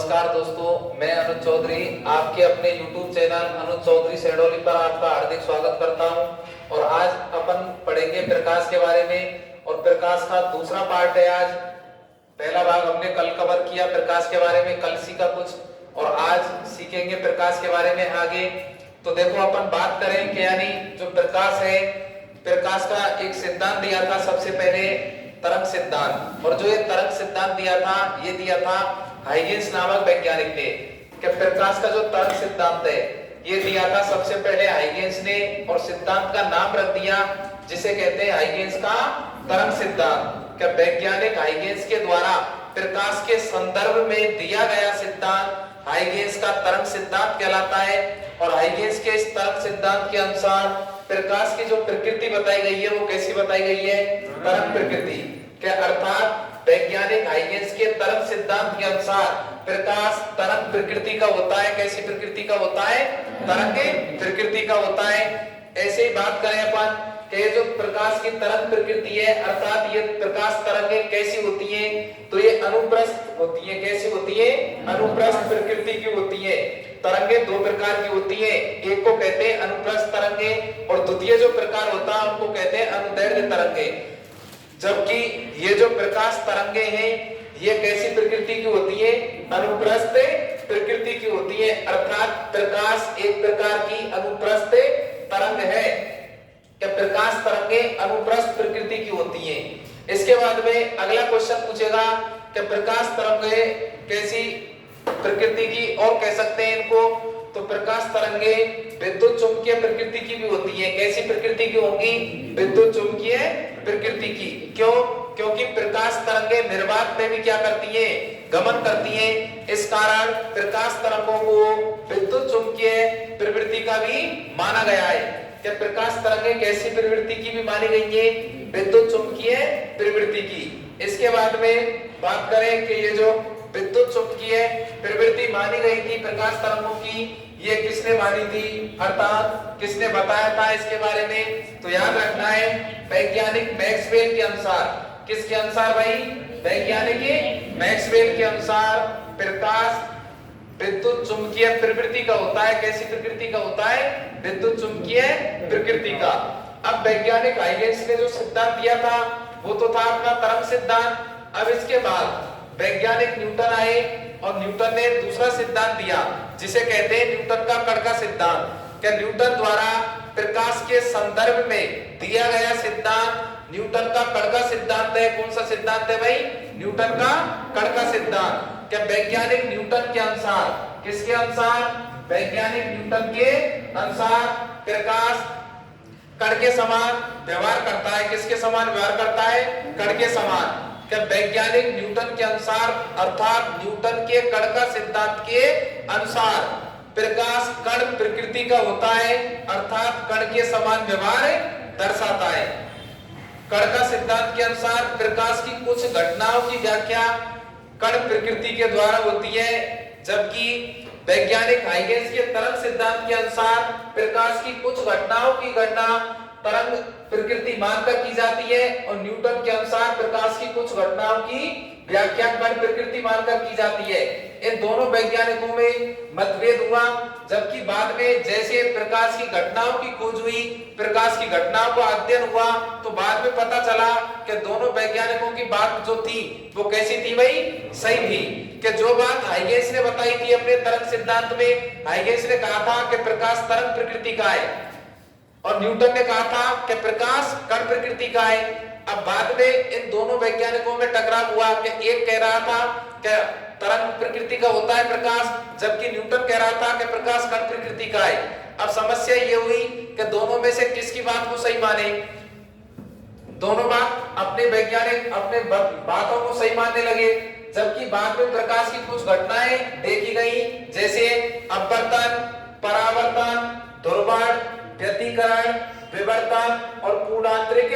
नमस्कार दोस्तों, मैं अनुज चौधरी आपके अपने YouTube चैनल अनुज चौधरी शेडोली पर आपका हार्दिक स्वागत करता हूं। और आज अपन पढ़ेंगे प्रकाश के बारे में और प्रकाश का दूसरा पार्ट है। आज पहला भाग हमने कल कवर किया प्रकाश के बारे में, कल सीखा कुछ, और आज सीखेंगे प्रकाश के बारे में आगे। तो देखो अपन बात करें कि यानी जो प्रकाश है, प्रकाश का एक सिद्धांत दिया था सबसे पहले, तरंग सिद्धांत। और जो ये तरंग सिद्धांत दिया था, ये दिया था हाइगेंस नामक वैज्ञानिक ने। कि प्रकाश का जो तरंग सिद्धांत है ये दिया था सबसे पहले हाइगेंस ने, और सिद्धांत का नाम रख दिया जिसे कहते हैं हाइगेंस का तरंग सिद्धांत। कि वैज्ञानिक हाइगेंस के द्वारा प्रकाश के संदर्भ में दिया गया सिद्धांत हाइगेंस का तरंग सिद्धांत कहलाता है। और हाइगेंस के इस तरंग सिद्धांत के अनुसार प्रकाश की जो प्रकृति बताई गई है वो कैसी बताई गई है? तरंग प्रकृति के, अर्थात वैज्ञानिक हाइगेंस के तरंग सिद्धांत के अनुसार प्रकाश तरंग प्रकृति का होता है। कैसी प्रकृति का होता है? तरंग प्रकृति का होता है। ऐसे ही बात करें अपन कि जो प्रकाश की तरंग प्रकृति है, अर्थात ये प्रकाश तरंगें कैसी होती हैं? तो ये अनुप्रस्थ होती है। कैसी होती है? अनुप्रस्थ प्रकृति की होती है। तरंगें दो प्रकार की होती हैं, एक को कहते हैं अनुप्रस्थ तरंगें और द्वितीय जो प्रकार होता है उनको कहते हैं अनुदैर्घ्य तरंगें। जबकि ये जो प्रकाश तरंगें हैं ये कैसी प्रकृति की होती है? अनुप्रस्थ प्रकृति की होती है, अर्थात प्रकाश एक प्रकार की अनुप्रस्थ तरंग है। क्या प्रकाश तरंगें अनुप्रस्थ प्रकृति की होती हैं। इसके बाद में अगला क्वेश्चन पूछेगा कि प्रकाश तरंगें कैसी प्रकृति की और कह सकते हैं इनको? तो प्रकाश तरंगें विद्युत चुंबकीय प्रकृति की भी होती है। कैसी प्रकृति की होंगी? विद्युत चुंबकीय प्रकृति की। क्यों? क्योंकि प्रकाश तरंगें निर्वात में भी क्या करती हैं? गमन करती हैं। इस कारण प्रकाश तरंगों को विद्युत चुंबकीय प्रवृत्ति का भी माना गया है। क्या प्रकाश तरंगें कैसी प्रवृत्ति की भी मानी गई है? विद्युत चुंबकीय प्रवृत्ति की। इसके बाद में बात करें कि ये जो विद्युत चुंबकीय प्रवृत्ति मानी गई थी प्रकाश तरंगों की, ये किसने मानी थी, अर्थात किसने बताया था इसके बारे में? तो याद रखना है वैज्ञानिक मैक्सवेल के अनुसार। किसके अनुसार भाई? वैज्ञानिक मैक्सवेल के अनुसार प्रकाश विद्युत चुंबकीय प्रवृत्ति का होता है। कैसी प्रकृति का होता है? विद्युत चुंबकीय प्रकृति का। अब वैज्ञानिक हाइगेंस ने जो सिद्धांत दिया था वो तो था अपना तरंग सिद्धांत। अब इसके बाद वैज्ञानिक न्यूटन आए और न्यूटन ने दूसरा सिद्धांत दिया जिसे कहते हैं न्यूटन का कण का सिद्धांत। क्या न्यूटन द्वारा प्रकाश के संदर्भ में दिया गया सिद्धांत न्यूटन का कण का सिद्धांत है। कौन सा सिद्धांत है भाई? न्यूटन का कण का सिद्धांत। क्या वैज्ञानिक न्यूटन के अनुसार, किसके अनुसार? वैज्ञानिक न्यूटन के अनुसार प्रकाश कण के समान व्यवहार करता है। किसके समान व्यवहार करता है? कण के समान। क्या वैज्ञानिक न्यूटन के अनुसार, अर्थात न्यूटन के कण का सिद्धांत के अनुसार प्रकाश कण प्रकृति का होता है, अर्थात कण के समान व्यवहार दर्शाता है। कण का सिद्धांत के अनुसार प्रकाश की कुछ घटनाओं की व्याख्या कण प्रकृति के द्वारा होती है, जबकि वैज्ञानिक हाइगेंस के तरंग सिद्धांत के अनुसार प्रकाश की कुछ घटनाओं की गणना तरंग प्रकृति मानकर की जाती है। और न्यूटन के अनुसार प्रकाश की कुछ घटनाओं की व्याख्या कण प्रकृति मानकर की जाती है। इन दोनों वैज्ञानिकों में मतभेद हुआ, जबकि बाद में जैसे प्रकाश की घटनाओं की खोज हुई, प्रकाश की घटनाओं का अध्ययन हुआ, तो बाद में पता चला कि दोनों वैज्ञानिकों की बात जो थी वो कैसी थी भाई? सही थी। कि जो बात हाइगेंस ने बताई थी अपने तरंग सिद्धांत में, हाइगेंस ने कहा था कि प्रकाश तरंग प्रकृति का है और न्यूटन ने कहा था कि प्रकाश कण प्रकृति का है। अब बाद में इन दोनों वैज्ञानिकों में टकराव हुआ कि एक कह रहा था कि तरंग प्रकृति का होता है प्रकाश, जबकि न्यूटन कह रहा था कि प्रकाश कण प्रकृति का है। अब समस्या ये हुई कि दोनों में से किसकी बात को सही माने। दोनों बात अपने वैज्ञानिक अपने बातों को सही मानने लगे, जबकि बाद में प्रकाश की कुछ घटनाएं देखी गई, जैसे अपवर्तन, परावर्तन, ध्रुवण, व्यतिकरण, विवर्तन और पूर्णांतरिक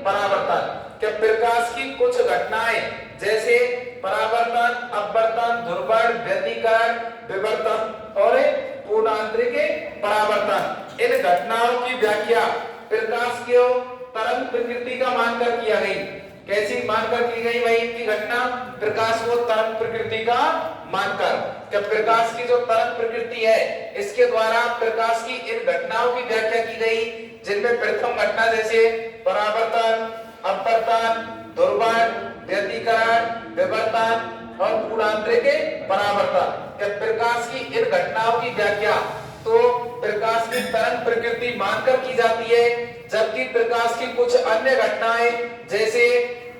परावर्तन। क्या प्रकाश की कुछ घटनाएं जैसे परावर्तन, अपवर्तन, ध्रुवण, व्यतिकरण, विवर्तन और पूर्णांतरिक परावर्तन, इन घटनाओं की व्याख्या प्रकाश के तरंग प्रकृति का मानकर किया गई। कैसी मानकर की गई? वही की घटना प्रकाश को तरंग प्रकृति का मानकर कि प्रकाश की जो तरंग प्रकृति है इसके द्वारा प्रकाश की इन घटनाओं की व्याख्या की गई, जिनमें प्रथम घटना जैसे परावर्तन, अपवर्तन, ध्रुवण, व्यतिकरण, विवर्तन और पूर्णांतरिक परावर्तन। प्रकाश की इन घटनाओं की व्याख्या तो प्रकाश की तरंग प्रकृति मानकर की जाती है, जबकि प्रकाश की कुछ अन्य घटनाएं जैसे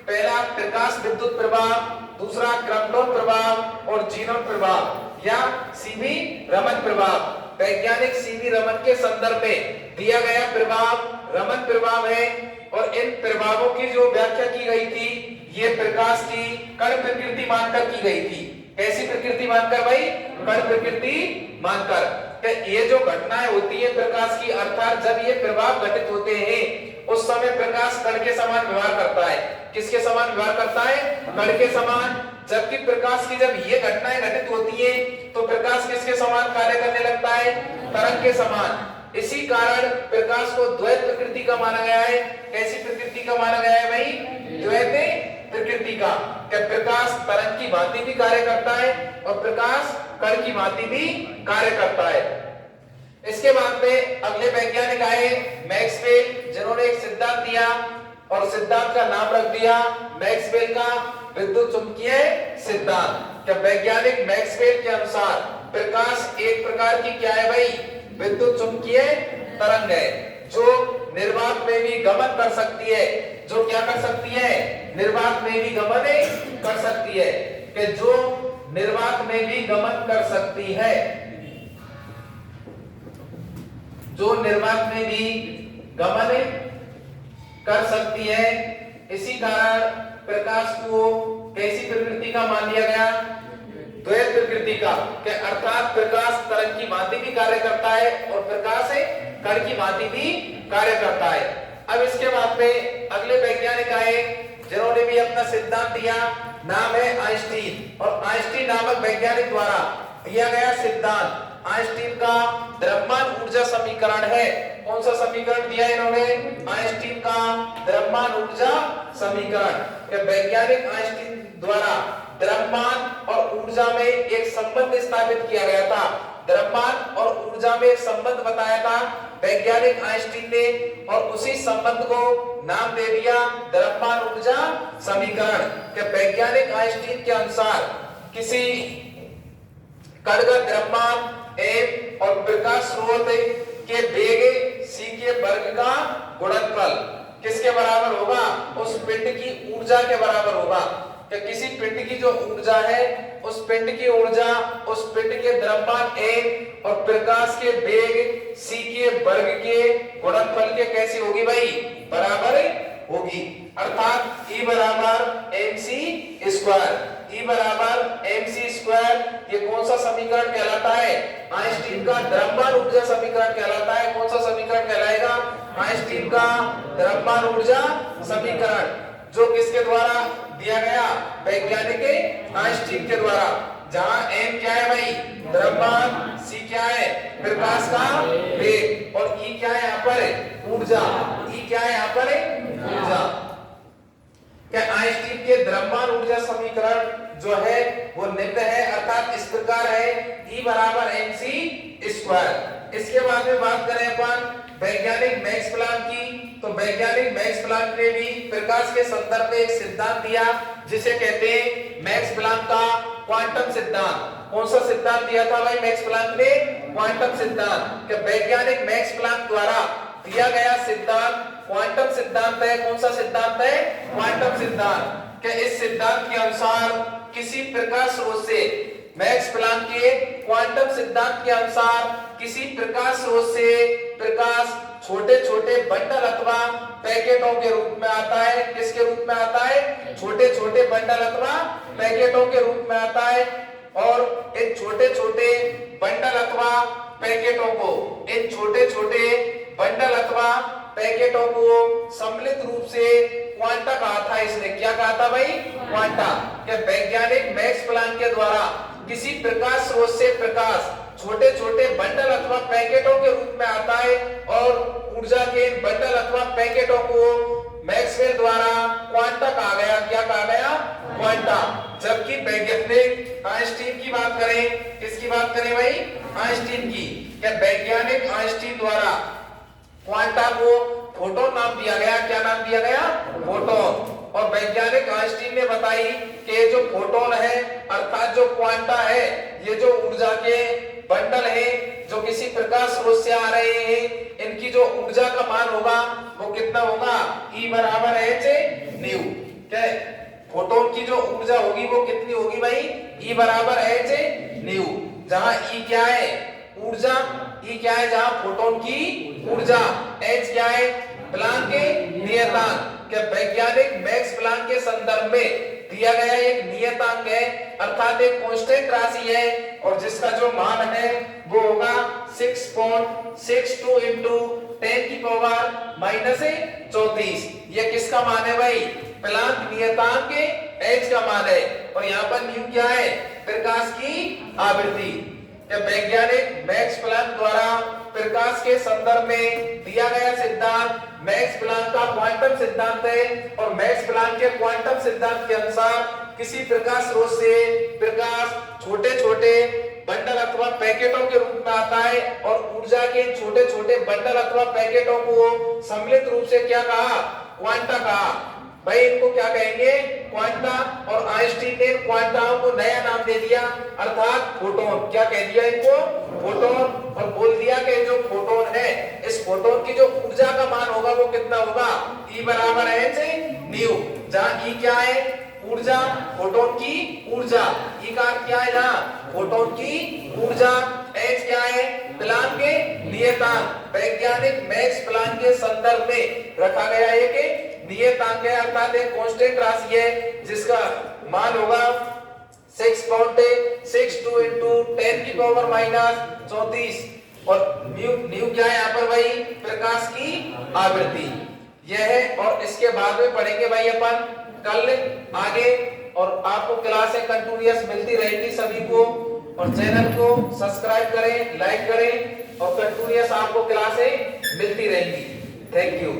पहला प्रकाश विद्युत प्रभाव, दूसरा क्रमटोन प्रभाव और जीनोन प्रभाव या सीवी रमन प्रभाव। वैज्ञानिक सीवी रमन के संदर्भ में दिया गया प्रभाव रमन प्रभाव है और इन प्रभावों की जो व्याख्या की गई थी ये प्रकाश की कण प्रकृति मानकर की गई थी। कैसी प्रकृति मानकर भाई? कण प्रकृति मानकर। ये जो घटनाएं होती है प्रकाश की, अर्थात जब ये प्रभाव घटित होते हैं उस समय प्रकाश कण के समान व्यवहार करता है। किसके समान व्यवहार करता है? कण के समान। जबकि प्रकाश की जब ये घटनाएं घटित होती है तो प्रकाश किसके समान कार्य करने लगता है? तरंग के समान। इसी कारण प्रकाश को द्वैत प्रकृति का माना गया है। कैसी प्रकृति का माना गया है भाई? द्वैत प्रकृति का। क्या प्रकाश तरंग की भांति भी कार्य करता है और प्रकाश कण की भांति भी कार्य करता है। इसके बाद में अगले वैज्ञानिक आए मैक्सवेल, जिन्होंने एक सिद्धांत दिया और सिद्धांत का नाम रख दिया मैक्सवेल का विद्युत चुंबकीय सिद्धांत। क्या वैज्ञानिक मैक्सवेल के अनुसार प्रकाश एक प्रकार की क्या है भाई? विद्युत चुंबकीय तरंग है जो निर्वात में भी गमन कर सकती है। जो क्या कर सकती है? निर्वात में भी गमन कर सकती है। कि जो निर्वात में भी गमन कर सकती है, जो निर्वात में भी गमन कर सकती है। इसी कारण प्रकाश को कैसी प्रकृति का मान लिया गया? द्वैत प्रकृति का। अर्थात प्रकाश तरंग की भांति भी कार्य करता है और प्रकाश कण की भांति भी कार्य करता है। अब इसके बाद में अगले वैज्ञानिक आए जिन्होंने भी अपना सिद्धांत दिया, नाम है आइंस्टीन। और आइंस्टीन नामक वैज्ञानिक द्वारा दिया गया सिद्धांत आइंस्टीन का द्रव्यमान ऊर्जा समीकरण है। कौन सा समीकरण दिया इन्होंने? आइंस्टीन का द्रव्यमान ऊर्जा समीकरण। वैज्ञानिक आइंस्टीन द्वारा द्रव्यमान और ऊर्जा में एक संबंध स्थापित किया गया था। द्रव्यमान और ऊर्जा में एक संबंध बताया था वैज्ञानिक आइंस्टीन ने और उसी संबंध को नाम दे दिया द्रव्यमान ऊर्जा समीकरण। के वैज्ञानिक आइंस्टीन के अनुसार किसी कण का द्रव्यमान m और प्रकाश स्रोत के वेग c के वर्ग का गुणनफल किसके बराबर होगा? उस पिंड की ऊर्जा के बराबर होगा। कि किसी पिंड की जो ऊर्जा है उस पिंड की ऊर्जा उस पिंड के द्रव्यमान a और प्रकाश के वेग c के वर्ग के गुणनफल के कैसी होगी भाई? बराबर होगी। अर्थात E बराबर mc स्क्वायर। E बराबर mc स्क्वायर। ये कौन सा समीकरण कहलाता है? आइंस्टीन का द्रव्यमान ऊर्जा समीकरण कहलाता है। कौन सा समीकरण कहलाएगा? आइंस्टीन का द्रव्यमान ऊर्जा समीकरण, जो किसके द्वारा दिया गया? वैज्ञानिक आइंस्टीन के द्वारा। जहां m क्या है भाई? द्रव्यमान, c क्या है? प्रकाश का वेग और E क्या है यहाँ पर? ऊर्जा। E क्या है यहाँ पर? ऊर्जा। क्या आइंस्टीन के द्रव्यमान ऊर्जा समीकरण जो है वो निम्न है, अर्थात इस प्रकार है E बराबर mc स्क्वायर। इसके बाद में बात करें अपन वैज्ञानिक मैक्स प्लैंक की, तो वैज्ञानिक मैक्स प्लैंक ने भी प्रकाश के संदर्भ में एक सिद्धांत दिया जिसे कहते हैं मैक्स प्लैंक का क्वांटम सिद्धांत। कौन सा सिद्धांत दिया था भाई मैक्स प्लैंक ने? क्वांटम सिद्धांत। कि वैज्ञानिक मैक्स प्लैंक द्वारा दिया गया सिद्धांत क्वांटम सिद्धांत है। कौन सा सिद्धांत है? क्वांटम सिद्धांत। कि इस सिद्धांत के अनुसार किसी प्रकाश स्रोत से, मैक्स प्लैंक के क्वांटम सिद्धांत के अनुसार किसी प्रकाश स्रोत से प्रकाश छोटे छोटे बंडल अथवा पैकेटों के रूप में आता है। किसके रूप में आता है? छोटे छोटे बंडल अथवा पैकेटों के रूप में आता है। और इन छोटे छोटे बंडल अथवा पैकेटों को, इन छोटे छोटे बंडल अथवा पैकेटों को सम्मिलित रूप से क्वांटा कहा था। इसने क्या कहा था भाई? क्वांटा। क्या वैज्ञानिक मैक्स प्लैंक के द्वारा किसी प्रकाश स्रोत से प्रकाश छोटे छोटे बंडल अथवा पैकेटों के रूप में आता है और ऊर्जा के इन बंडल अथवा पैकेटों को मैक्सवेल द्वारा क्वांटा कहा गया। क्या कहा गया? क्वांटा। जबकि वैज्ञानिक आइंस्टीन की बात करें, किसकी बात करें भाई? आइंस्टीन की। क्या वैज्ञानिक आइंस्टीन द्वारा क्वांटा को फोटोन नाम दिया गया। क्या नाम दिया गया? फोटोन। और वैज्ञानिक आइंस्टीन ने बताई कि ये जो फोटोन है अर्थात जो क्वांटा है, ये जो ऊर्जा के बंडल है जो किसी प्रकाश स्रोत से आ रहे हैं, इनकी जो ऊर्जा का मान होगा वो कितना होगा? E बराबर h न्यू। क्या है? फोटोन की जो ऊर्जा होगी वो कितनी होगी भाई? E बराबर h न्यू। जहां E क्या है? ऊर्जा। E क्या है? जहां फोटोन की ऊर्जा। h क्या है? प्लांक के नियतांक। क्या वैज्ञानिक मैक्स प्लांक के संदर्भ में दिया गया एक नियतांक है अर्थात एक कांस्टेंट राशि है और जिसका जो मान है वो होगा 6.62 into 10 की पावर -34। ये किसका मान है भाई? प्लांक नियतांक के h का मान है। और यहाँ पर न्यू क्या है? प्रकाश की आवृत्ति। वैज्ञानिक मैक्स प्लांक द्वारा प्रकाश के संदर्भ में दिया गया सिद्धांत मैक्स प्लांक का क्वांटम सिद्धांत है और मैक्स प्लांक के क्वांटम सिद्धांत के अनुसार किसी प्रकाश स्रोत से प्रकाश छोटे छोटे बंडल अथवा पैकेटों के रूप में आता है और ऊर्जा के छोटे छोटे बंडल अथवा पैकेटों को सम्मिलित रूप से क्या कहा? क्वांटा कहा। भाई इनको क्या कहेंगे? क्वांटा। और आइंस्टीन ने क्वांटाओं को नया नाम दे दिया अर्थात फोटोन। क्या कह दिया इनको? फोटोन। और बोल दिया कि जो फोटोन है इस फोटोन की जो ऊर्जा का मान होगा वो कितना होगा? E बराबर h न्यू। जहां E क्या है? ऊर्जा। फोटोन की ऊर्जा। E का अर्थ क्या है? जहां फोटोन की ऊर्जा। h क्या है? प्लांक के नियतांक। वैज्ञानिक मैक्स प्लांक के संदर्भ में रखा गया एक नियतांक है अर्थात एक कांस्टेंट राशि है जिसका मान होगा 6.62 into 10 की पावर -34। और न्यू क्या है यहाँ पर भाई? प्रकाश की आवृत्ति। यह है और इसके बाद में पढ़ेंगे भाई अपन कल आगे। और आपको क्लासें कंटिन्यूअस मिलती रहेगी सभी को। और चैनल को सब्सक्राइब करें, लाइक करें और कंटिन्यूअस आपको क्लासें मिलती रहेंगी। Thank you.